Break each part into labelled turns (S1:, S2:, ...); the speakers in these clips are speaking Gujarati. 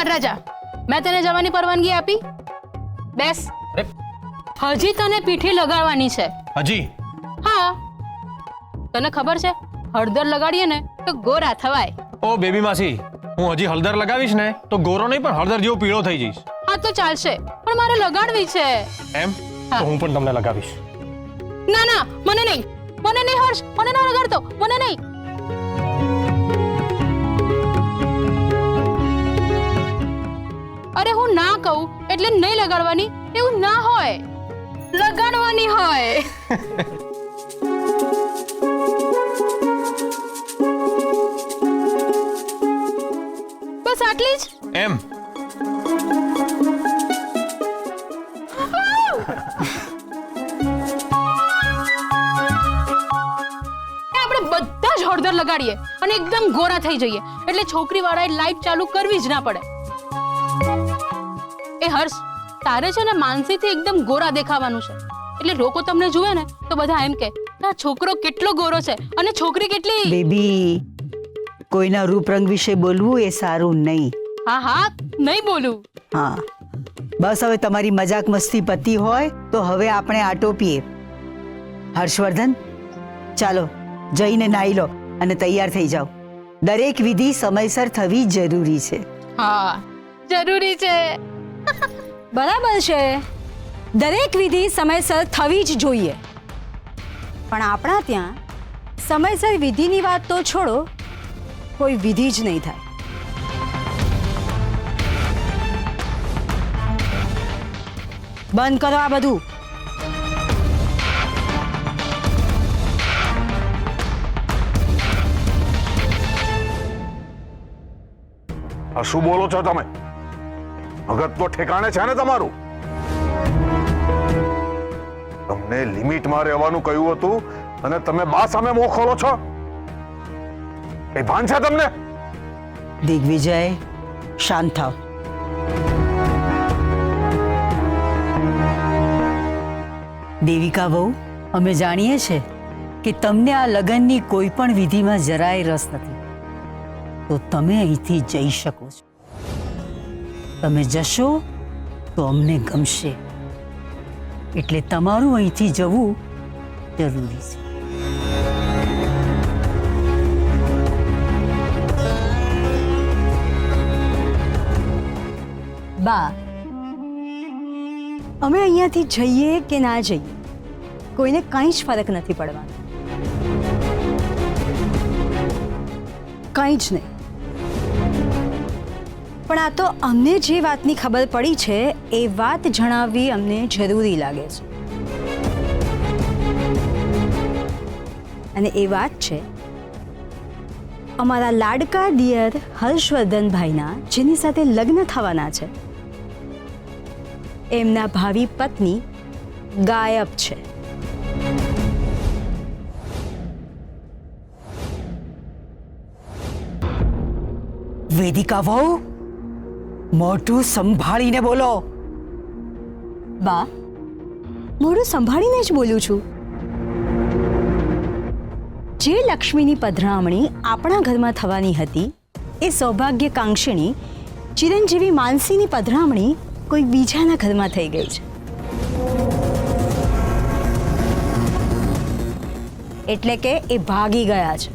S1: વરરાજા, મેં તને જવાની પરવાનગી આપી. બેસ. હજી તને પીઠી લગાડવાની છે.
S2: હજી?
S1: હા, તને ખબર છે હળદર લગાડીએ ને તો ગોરા થવાય.
S2: ઓ બેબી માસી, હું હજી હળદર લગાવીશ ને તો ગોરો નહીં પણ હળદર જેવો પીળો થઈ જઈશ.
S1: હા તો ચાલશે, પણ મારે લગાડવી છે.
S2: એમ? તો હું પણ તમને લગાવીશ.
S1: ના ના, મને નહીં, મને નહીં હર્ષ, મને ના લગાડતો, મને નહીં. અરે હું ના કહું એટલે નહીં લગાડવાની એવું ના હોય, લગાડવાની હોય. બસ આટલી જ.
S2: એમ?
S1: આપણે બધા જ હળદર લગાડીએ અને એકદમ ગોરા થઈ જઈએ એટલે છોકરી વાળાએ લાઈટ ચાલુ કરવી જ ના પડે. એ હર્ષ, તારે છે ને માનસીથી એકદમ ગોરા દેખાવાનું છે, એટલે લોકો તમને જુએ ને તો બધા એમ કે આ છોકરો કેટલો ગોરો છે અને છોકરી કેટલી.
S3: બેબી, કોઈના રૂપ રંગ વિશે બોલવું એ સારું નહીં.
S1: હા હા, નહીં બોલું.
S3: હા, બસ હવે તમારી મજાક મસ્તી પતી હોય તો હવે આપણે આટોપીએ. હર્ષવર્ધન, ચાલો જઈને નાઈ લો અને તૈયાર થઈ જાઓ. દરેક વિધિ સમયસર થવી જરૂરી છે.
S1: હા, જરૂરી છે.
S4: બરાબર છે, દરેક વિધિ સમયસર થવી જ જોઈએ. પણ આપણા ત્યાં સમયસર વિધિની વાત તો છોડો, કોઈ વિધિ જ નહીં થાય. બંધ કરો આ બધું.
S5: આ શું બોલો છો તમે? મગજ તો ઠેકાણે છે ને તમારું? તમને લિમિટમાં રહેવાનું કહ્યું હતું અને તમે બા સામે મોં ખોલો છો. એ ભાન છે તમને?
S3: દિગ્વિજય, શાંત થાવ. દેવિકા વહુ, અમે જાણીએ છીએ કે તમને આ લગ્નની કોઈ પણ વિધિમાં જરાય રસ નથી, તો તમે અહીંથી જઈ શકો છો. તમે જશો તો અમને ગમશે, એટલે તમારું અહીંથી જવું જરૂરી છે.
S4: બા, અમે અહીંયાથી જઈએ કે ના જઈએ કોઈને કંઈ જ ફરક નથી પડવાનો. કંઈ જ નહીં. પણ આ તો અમને જે વાતની ખબર પડી છે એ વાત જણાવવી અમને જરૂરી લાગે છે. અને એ વાત છે અમારા લાડકા દિયર હર્ષવર્ધનભાઈના, જેની સાથે લગ્ન થવાના છે, એમના ભાવિ પત્ની ગાયબ છે.
S3: વેદિકા વહુ, મોઢું સંભાળીને બોલો.
S4: બા, મોઢું સંભાળીને જ બોલું છું. જે લક્ષ્મીની પધરામણી આપણા ઘરમાં થવાની હતી એ સૌભાગ્યકાંક્ષિણી ચિરંજીવી માનસીની પધરામણી કોઈ બીજાના ઘરમાં થઈ ગઈ છે. એટલે કે એ ભાગી ગયા છે.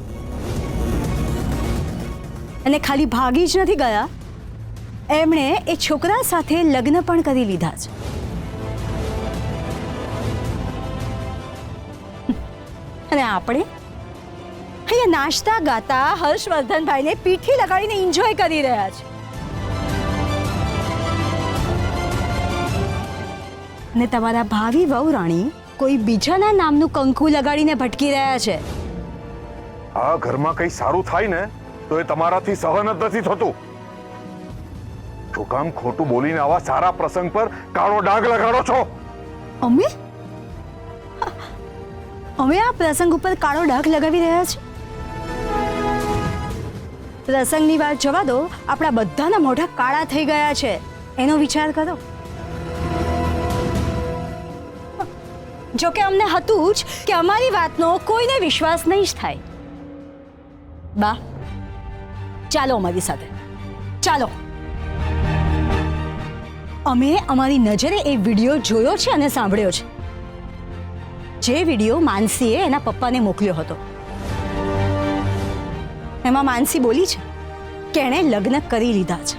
S4: અને ખાલી ભાગી જ નથી ગયા, એમણે એ છોકરા સાથે લગ્ન પણ કરી લીધા છે. અને આપણે અહીંયા નાચતા ગાતા હર્ષવર્ધનભાઈને પીઠી લગાડીને એન્જોય કરી રહ્યા છે. અને તમારા ભાવિ વહુ રાણી કોઈ બીજાના નામનું કંકુ લગાડીને ભટકી રહ્યા છે.
S5: આ ઘરમાં કઈ સારું થાય ને તો એ તમારાથી સહન જ નથી થતું. શું કામ ખોટું બોલીને આવા સારા પ્રસંગ પર કાળો ડાઘ લગાડો છો?
S4: અમે આ પ્રસંગ ઉપર કાળો ડાઘ લગાવી રહ્યા છીએ? પ્રસંગની વાત જવા દો, આપણા બધાના મોઢા કાળા થઈ ગયા છે, એનો વિચાર કરો. જો કે અમને હતું જ કે અમારી વાતનો કોઈને વિશ્વાસ નહીં જ થાય. બા, ચાલો અમારી સાથે, ચાલો. અમે અમારી નજરે એ વિડીયો જોયો છે અને સાંભળ્યો છે, જે વિડીયો માનસીએ એના પપ્પાને મોકલ્યો હતો. એમાં માનસી બોલી છે કે એણે લગ્ન કરી લીધા છે.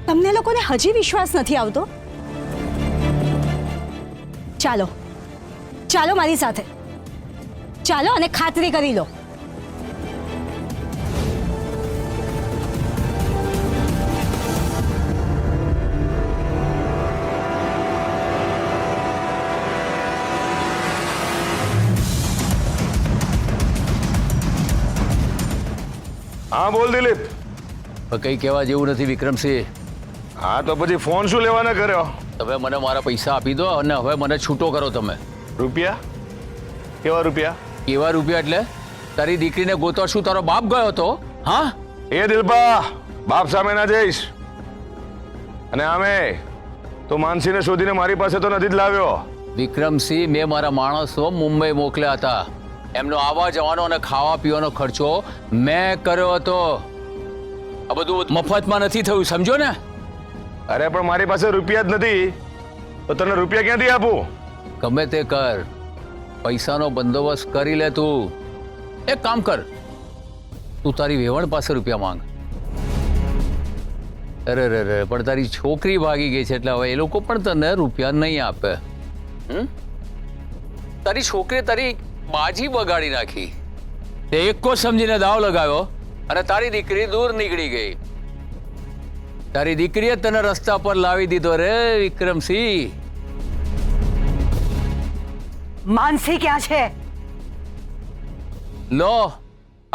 S4: તમને લોકોને હજી વિશ્વાસ નથી આવતો? ચાલો ચાલો મારી સાથે ચાલો અને ખાતરી કરી લો.
S5: હા બોલ દિલીપ.
S6: કંઈ કહેવા જેવું નથી વિક્રમસિંહ.
S5: હા તો પછી ફોન શું લેવાના કર્યો?
S6: તમે મને મારા પૈસા આપી દો અને હવે મને છૂટો કરો તમે.
S5: રૂપિયા? કેવા રૂપિયા?
S6: કેવા રૂપિયા એટલે? તારી દીકરીને ગોતવા શું તારો બાપ ગયો હતો? હા,
S5: એ દિલબા, બાપ સામે ના જઈશ. અને આમે તો માનસીને શોધીને મારી પાસે તો નથી જ લાવ્યો.
S6: વિક્રમસિંહ, મેં મારા માણસો મુંબઈ મોકલ્યા હતા. એમનો આવવા જવાનો અને ખાવા પીવાનો ખર્ચો મેં કર્યો હતો. આ બધું મફતમાં નથી થયું, સમજો ને?
S5: અરે પણ મારી પાસે રૂપિયા જ નથી, તો તને રૂપિયા ક્યાંથી આપું?
S6: ગમે તે કર, પૈસાનો બંદોબસ્ત કરી લે. તું એક કામ કર, તું તારી વેવણ પાસે રૂપિયા માંગ. અરે રે રે, પણ તારી છોકરી ભાગી ગઈ છે એટલે હવે એ લોકો પણ તને રૂપિયા નહીં આપે. તારી છોકરીએ તારી બાજી બગાડી નાખી. તે એકો સમજીને દાવ લગાવ્યો અને તારી દીકરી દૂર નીકળી ગઈ. તારી દીકરીએ તને રસ્તા પર લાવી દીધો રે વિક્રમસિંહ.
S3: માનસી ક્યાં છે?
S6: લો,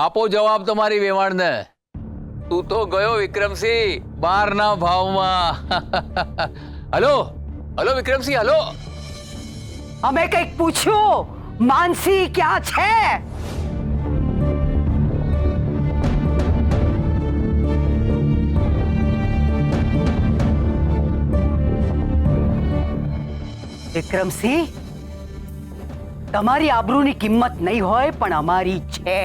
S6: આપો જવાબ તમારી વેવાણને. તું તો ગયો વિક્રમસિંહ બારના ભાવમાં. Hello hello Vikramsinh, hello.
S3: અમે કંઈક પૂછ્યું, માનસી ક્યાં છે? વિક્રમસિંહ, તમારી આબરૂની કિંમત નહીં હોય પણ અમારી છે.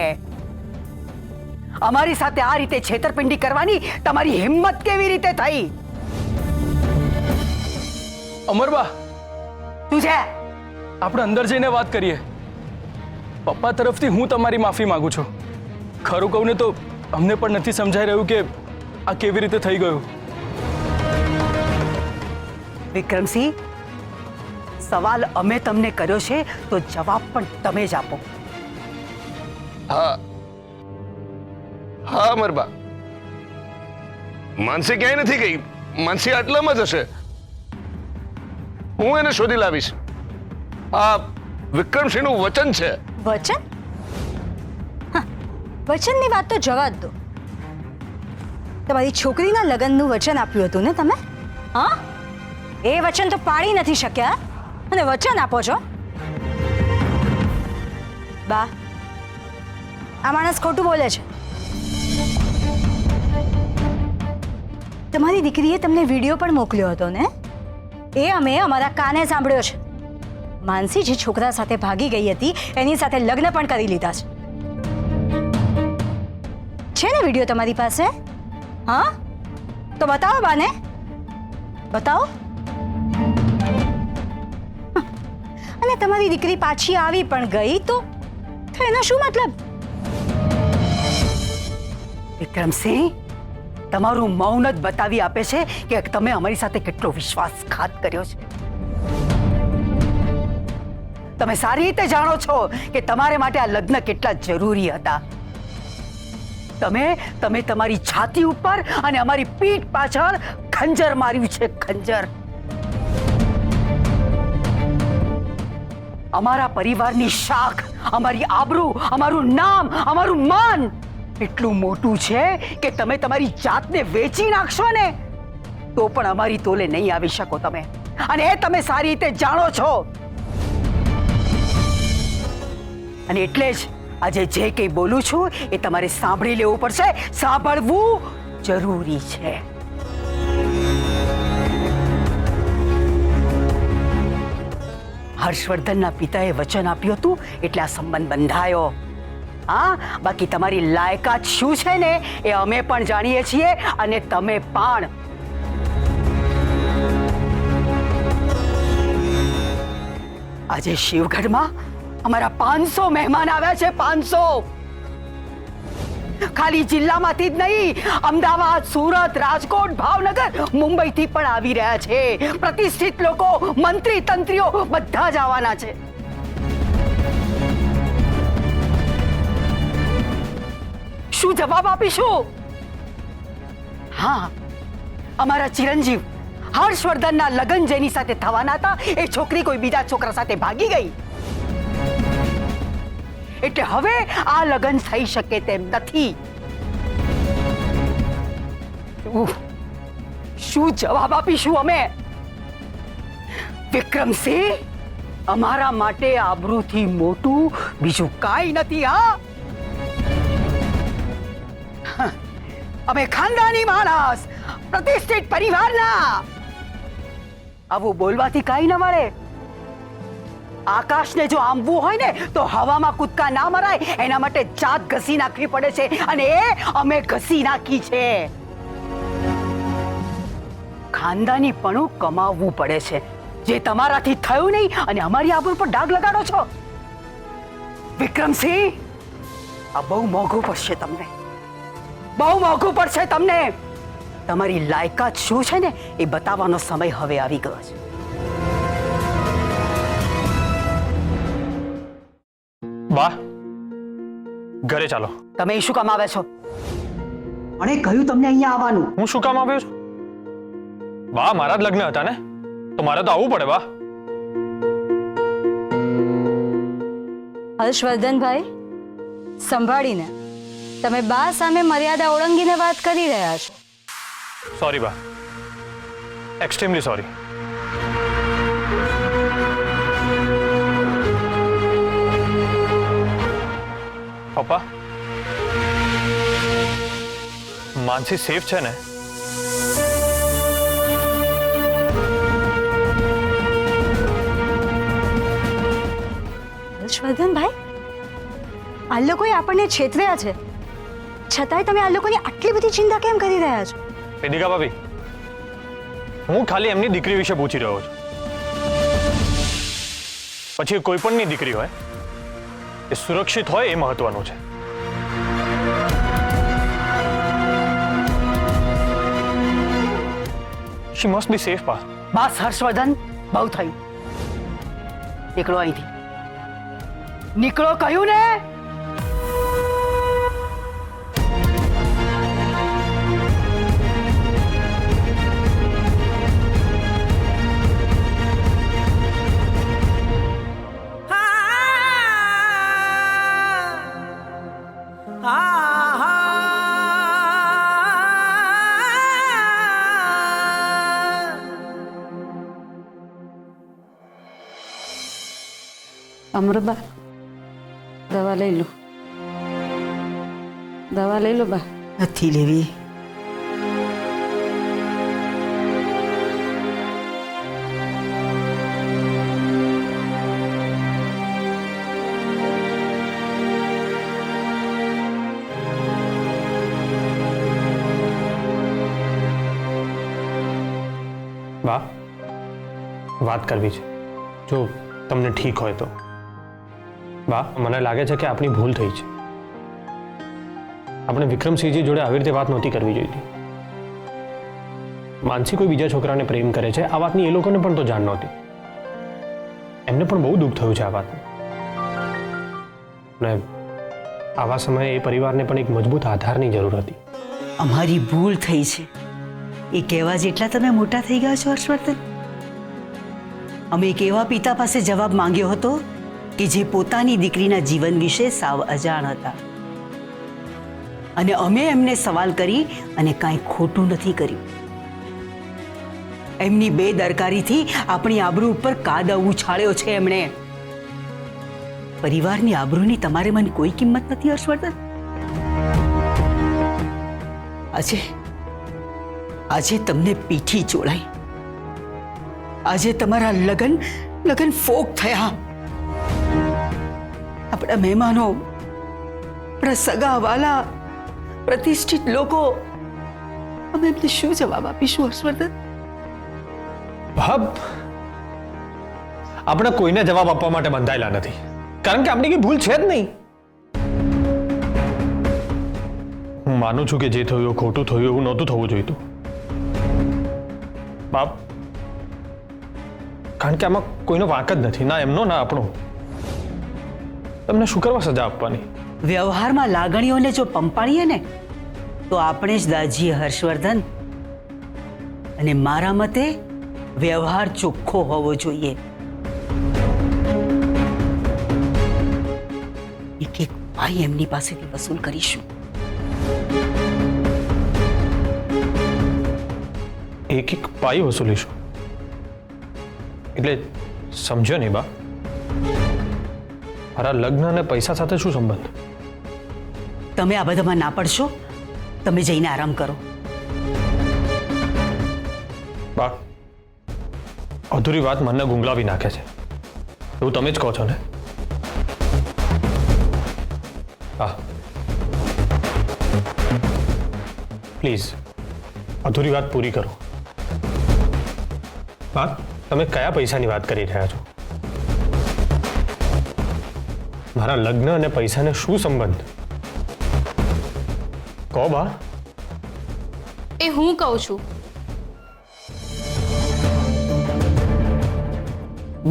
S3: અમારી સાથે આ રીતે છેતરપિંડી કરવાની તમારી હિંમત કેવી રીતે થઈ?
S7: અમરબા,
S3: તું છે?
S7: આપણે અંદર જઈને વાત કરીએ. પપ્પા તરફથી હું તમારી માફી માંગુ છું. ખરું કહું ને તો અમને પણ નથી સમજાઈ રહ્યું કે આ કેવી રીતે થઈ ગયું.
S3: વિક્રમસિંહ, સવાલ અમે તમને કર્યો છે તો જવાબ પણ તમે જ આપો.
S5: હા હા અમરબા, માનસી ક્યાંય નથી ગઈ. માનસી આટલામાં જ હશે. હું એને શોધી લાવીશ. આ વિક્રમસિંહનું વચન છે.
S4: વચન? હા, વચનની વાત તો જવા જ દો. તમારી છોકરીના લગ્નનું વચન આપ્યું હતું ને તમે? હા, એ વચન તો પાળી નથી શક્યા અને વચન આપો છો? બા, આ માણસ ખોટું બોલે છે. તમારી દીકરીએ તમને વિડીયો પણ મોકલ્યો હતો ને? એ અમે અમારા કાને સાંભળ્યો છે. માનસી જે છોકરા સાથે ભાગી ગઈ હતી એની સાથે લગ્ન પણ કરી લીધા છે. છે ને વિડીયો તમારી પાસે? હા, તો બતાવો બાને, બતાવો. અને તમારી દીકરી પાછી આવી પણ ગઈ તો એનો શું મતલબ?
S3: વિક્રમસિંહ, તમારું મૌન જ બતાવી આપે છે કે તમે અમારી સાથે કેટલો વિશ્વાસઘાત કર્યો છે. તમે સારી રીતે જાણો છો કે તમારે માટે આ લગ્ન કેટલા જરૂરી હતા. તમે તમારી છાતી ઉપર અને અમારી પીઠ પાછળ ખંજર માર્યું છે, ખંજર. અમારા પરિવારની શાખ, અમારી આબરૂ, અમારું નામ, અમારું માન એટલું મોટું છે કે તમે તમારી જાતને વેચી નાખશો ને તો પણ અમારી તોલે નહીં આવી શકો તમે. અને એ તમે સારી રીતે જાણો છો. અને એટલે જ આજે જે કંઈ બોલું છું એ તમારે સાંભળી લેવું પડશે. સાંભળવું જરૂરી છે. હર્ષવર્ધનના પિતાએ વચન આપ્યું હતું એટલે આ સંબંધ બંધાયો. હા, બાકી તમારી લાયકાત શું છે ને એ અમે પણ જાણીએ છીએ અને તમે પણ. આજે શિવગઢમાં અમારા 500 મહેમાન આવ્યા છે. 500 ખાલી જિલ્લામાંથી જ નહીં, અમદાવાદ, સુરત, રાજકોટ, ભાવનગર, મુંબઈથી પણ આવી રહ્યા છે. પ્રતિષ્ઠિત લોકો, મંત્રી તંત્રીઓ બધા જ આવવાના છે. શું જવાબ આપીશું? હા, અમારા ચિરંજીવ હર્ષવર્ધનના લગ્ન જેની સાથે થવાના હતા એ છોકરી કોઈ બીજા છોકરા સાથે ભાગી ગઈ, એટલે હવે આ લગ્ન થઈ શકે તેમ નથી. શું જવાબ આપીશું અમે? વિક્રમસિંહ, અમારા માટે આબરૂથી મોટું બીજું કાંઈ નથી. હા, અમે ખાનદાની માણસ, પ્રતિષ્ઠિત પરિવારના. આવું બોલવાથી કાંઈ ન મળે. આકાશને જો આંબવું હોય ને તો હવામાં કૂદકા ના મરાય, એના માટે જાત ઘસી નાખવી પડે છે અને એ અમે ઘસી નાખી છે. ખાનદાનીપણું કમાવવું પડે છે, જે તમારાથી થયું નહીં અને અમારી આબરૂ પર ડાઘ લગાડો છો. વિક્રમસિંહ, આ બહુ મોંઘું પડશે તમને, બહુ મોંઘું પડશે તમને. તમારી લાયકાત શું છે ને એ બતાવવાનો સમય હવે આવી ગયો છે.
S2: બા, ઘરે ચાલો.
S3: તમે શું કામ આવ્યા છો? અને કહ્યું તમને અહીંયા આવવાનું.
S2: હું શું કામ આવ્યો છું? બા, મારા જ લગ્ન હતા ને, તો મારે તો આવવું પડે. બા,
S4: હર્ષવર્ધનભાઈ, સંભાળીને. તમે બા સામે મર્યાદા ઓળંગીને વાત કરી રહ્યા છો.
S2: સોરી બા, એક્સ્ટ્રીમલી સોરી. પપ્પા, માનસી સેફ છે ને?
S4: હર્ષવર્ધનભાઈ, આ લોકોએ આપણને છેતર્યા છે, છતાંય તમે આ લોકોની આટલી બધી ચિંતા કેમ કરી રહ્યા છો?
S2: વેદિકા ભાભી, હું ખાલી એમની દીકરી વિશે પૂછી રહ્યો છું. પછી એ કોઈ પણની દીકરી હોય, એ સુરક્ષિત હોય એ મહત્વનું છે. She must be safe, બા.
S3: બસ હર્ષવર્ધન, બહુ થયું. નીકળો અહીંથી. નીકળો કહ્યું ને.
S4: અમૃતબા, દવા લઈ લો. દવા લઈ લો બા.
S3: નથી લેવી.
S2: બા, વાત કરવી છે, જો તમને ઠીક હોય તો. બા, મને લાગે છે કે આપણી ભૂલ થઈ છે. આપણે વિક્રમસિંહજી જોડે આવી રીતે વાત નહોતી કરવી જોઈતી. માનસી કોઈ બીજા છોકરાને પ્રેમ કરે છે, આ વાતની એ લોકોને પણ તો જાણ નહોતી. એમને પણ બહુ દુઃખ થયું છે આ વાતનું. અને આવા સમયે એ પરિવારને પણ એક મજબૂત આધારની જરૂર હતી.
S3: અમારી ભૂલ થઈ છે એ કહેવા જેટલા તમે મોટા થઈ ગયા છો હર્ષવર્ધન. અમે એક એવા પિતા પાસે જવાબ માંગ્યો હતો કે જે પોતાની દીકરીના જીવન વિશે સાવ અજાણ હતા, અને અમે એમને સવાલ કરી અને કાંઈ ખોટું નથી કર્યું. એમની બેદરકારીથી આપણી આબરૂ ઉપર કાદવ ઉછાળ્યો છે એમણે. પરિવારની આબરૂની તમારે મને કોઈ કિંમત નથી હર્ષવર્ધન. આજે તમને પીઠી ચોળાઈ, આજે તમારા લગન ફોક થયા. આપણા મહેમાનો આપણા સગા વાલા પ્રતિષ્ઠિત લોકો, અમે એમને શું જવાબ આપીશું હર્ષવર્ધન?
S2: હા, આપણે કોઈને જવાબ આપવા માટે બંધાયેલા નથી, કારણ કે આપણી કઈ ભૂલ છે જ નહીં. હું માનું છું કે જે થયું ખોટું થયું, એવું નહોતું થવું જોઈતું બાપ, કારણ કે આમાં કોઈનો વાંક જ નથી, ના એમનો ના આપણો. તમને શું કરવા સજા આપવાની?
S3: વ્યવહારમાં લાગણીઓને જો પંપાણીએ ને તો આપણે જ દાજીએ હર્ષવર્ધન. અને મારા મતે વ્યવહાર ચોખ્ખો હોવો જોઈએ. એક એક ભાઈ એમની પાસેથી વસૂલ કરીશું.
S2: એક એક પાઈ વસૂલીશું એટલે સમજ્યો નહીં બા? મારા લગ્ન અને પૈસા સાથે શું સંબંધ?
S3: તમે આ બધામાં ના પડશો, તમે જઈને આરામ કરો.
S2: બા, અધૂરી વાત મને ગુંગલાવી નાખે છે, એવું તમે જ કહો છો ને? હા, પ્લીઝ અધૂરી વાત પૂરી કરો. બા, તમે કયા પૈસાની વાત કરી રહ્યા છો? મારા લગ્ન અને પૈસાને શું સંબંધ? કહો બા.
S1: એ હું કહું છું.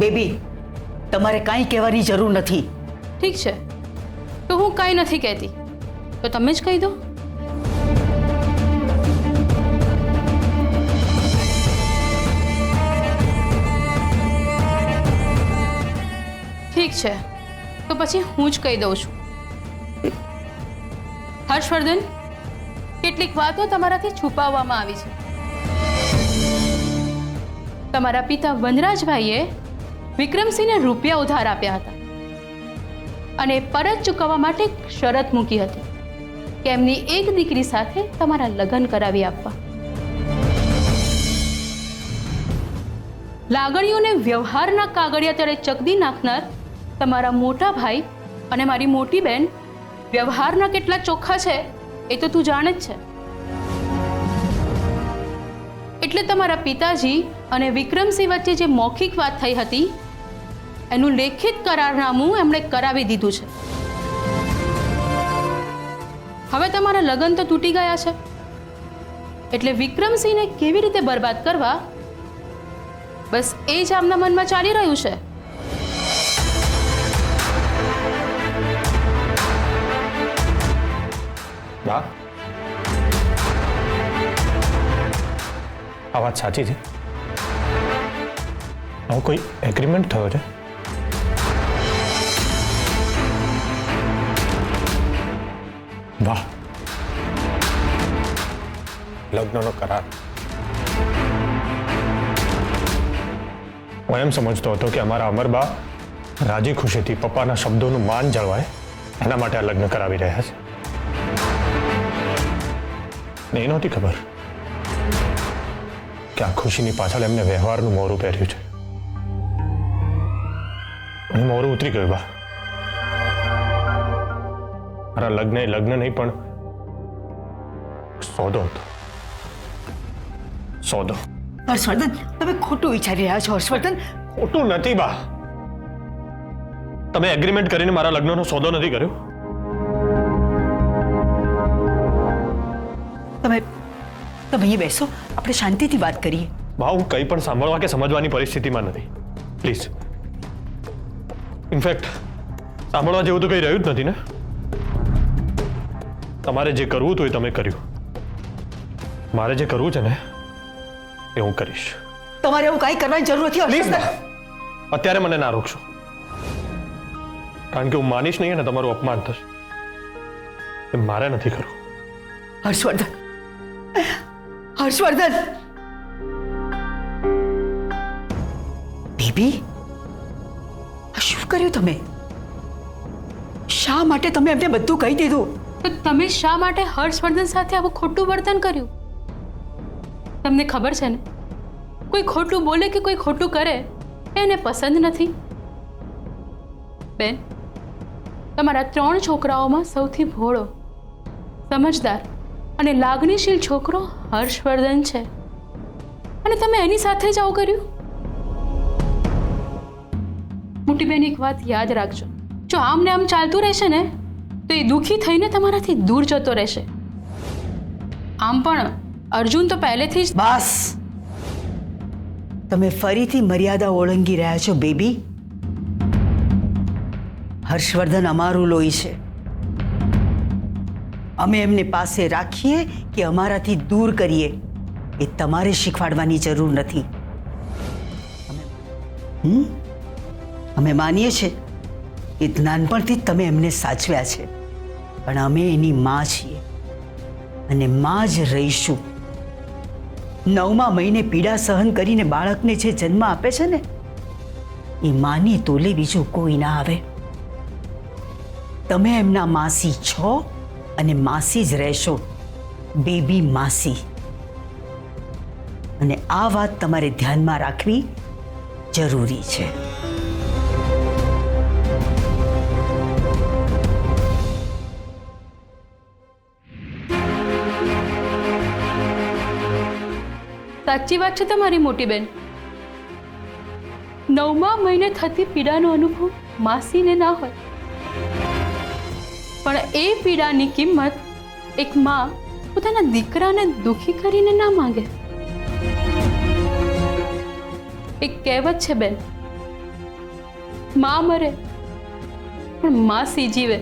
S3: બેબી, તમારે કાંઈ કહેવાની જરૂર નથી.
S1: ઠીક છે, તો હું કાંઈ નથી કહેતી, તો તમે જ કહી દો. ઠીક છે, તો પછી હું જ કહી દઉં છું. હર્ષવર્ધન, કેટલીક વાતો તમારાથી છુપાવવામાં આવી છે. તમારા પિતા વનરાજભાઈએ વિક્રમસિંહને રૂપિયા ઉધાર આપ્યા હતા અને પરત ચૂકવવા માટે એક શરત મૂકી હતી કે એમની એક દીકરી સાથે તમારા લગ્ન કરાવી આપવા. લાગણીઓને વ્યવહારના કાગળિયા તળે ચકદી નાખનાર તમારા મોટા ભાઈ અને મારી મોટી બહેન વ્યવહારના કેટલા ચોખ્ખા છે એ તો તું જાણે જ છે. એટલે તમારા પિતાજી અને વિક્રમસિંહ વચ્ચે જે મૌખિક વાત થઈ હતી એનું લેખિત કરારનામું એમણે કરાવી દીધું છે. હવે તમારા લગ્ન તો તૂટી ગયા છે, એટલે વિક્રમસિંહને કેવી રીતે બરબાદ કરવા, બસ એ જ આમના મનમાં ચાલી રહ્યું છે.
S2: બા, આ વાત સાચી છે? આવો કોઈ એગ્રીમેન્ટ થયો છે? વાહ, લગ્નનો કરાર. હું એમ સમજતો હતો કે અમારા અમરબા રાજી ખુશીથી પપ્પાના શબ્દોનું માન જળવાય એના માટે આ લગ્ન કરાવી રહ્યા છે. ને એ નહોતી ખબર કે આ ખુશીની પાછળ એમને વ્યવહારનું મોરું પહેર્યું છે. અને મોરું ઉતરી ગયું બા. મારા લગ્ન એ લગ્ન નહીં પણ સોદો હતો. સોદો.
S3: હર્ષવર્ધન, તમે ખોટું વિચારી રહ્યા છો. હર્ષવર્ધન,
S2: ખોટું નથી બા. તમે એગ્રીમેન્ટ કરીને મારા લગ્નનો સોદો નથી કર્યો.
S3: તમે અહીં બેસો, આપણે શાંતિથી વાત કરીએ.
S2: બા, હું કંઈ પણ સાંભળવા કે સમજવાની પરિસ્થિતિમાં નથી, પ્લીઝ. ઇનફેક્ટ સાંભળવા જેવું તો કંઈ રહ્યું જ નથી ને. તમારે જે કરવું હતું એ તમે કર્યું. મારે જે કરવું છે ને એ હું કરીશ.
S3: તમારે એવું કાંઈ કરવાની જરૂર નથી.
S2: પ્લીઝ
S3: હર્ષવર્ધન,
S2: બા, અત્યારે મને ના રોકશો, કારણ કે હું માનીશ નહીં ને તમારું અપમાન થશે. એ મારે નથી કરવું.
S3: હર્ષવર્ધન, હર્ષવર્ધન. બેબી, આ શું કર્યું તમે? શા માટે તમે એમને બધું કહી દીધું?
S1: તો તમે શા માટે હર્ષવર્ધન સાથે આવું ખોટું વર્તન કર્યું? તમને ખબર છે ને, કોઈ ખોટું બોલે કે કોઈ ખોટું કરે એને પસંદ નથી. બેન, તમારા 3 છોકરાઓમાં સૌથી ભોળો, સમજદાર અને લાગણીશીલ છોકરો હર્ષવર્ધન છે, અને તમે એની સાથે જ આવું કર્યું? મોટી બેન, એક વાત યાદ રાખજો, જો આમ ને આમ ચાલતું રહેશે ને તો એ દુઃખી થઈને તમારાથી દૂર જતો રહેશે. આમ પણ અર્જુન તો પહેલેથી જ...
S3: બસ, તમે ફરીથી મર્યાદા ઓળંગી રહ્યા છો બેબી. હર્ષવર્ધન અમારું લોહી છે. અમે એમને પાસે રાખીએ કે અમારાથી દૂર કરીએ એ તમારે શીખવાડવાની જરૂર નથી. અમે માનીએ છીએ કે નાનપણથી જ તમે એમને સાચવ્યા છે, પણ અમે એની માં છીએ અને માં જ રહીશું. 9મા મહિને પીડા સહન કરીને બાળકને જે જન્મ આપે છે ને, એ માની તોલે બીજું કોઈ ના આવે. તમે એમના માસી છો અને માસી જ રહેશો, બેબી માસી. અને આ વાત તમારે ધ્યાનમાં રાખવી જરૂરી છે.
S1: સાચી વાત છે તમારી મોટી બેન. 9મા મહિને થતી પીડાનો અનુભવ માસીને ના હોય, પણ એ પીડાની કિંમત એક માં પોતાના દીકરાને દુખી કરીને ના માંગે. એક કહેવત છે બેન, માં મરે પણ માસી જીવે.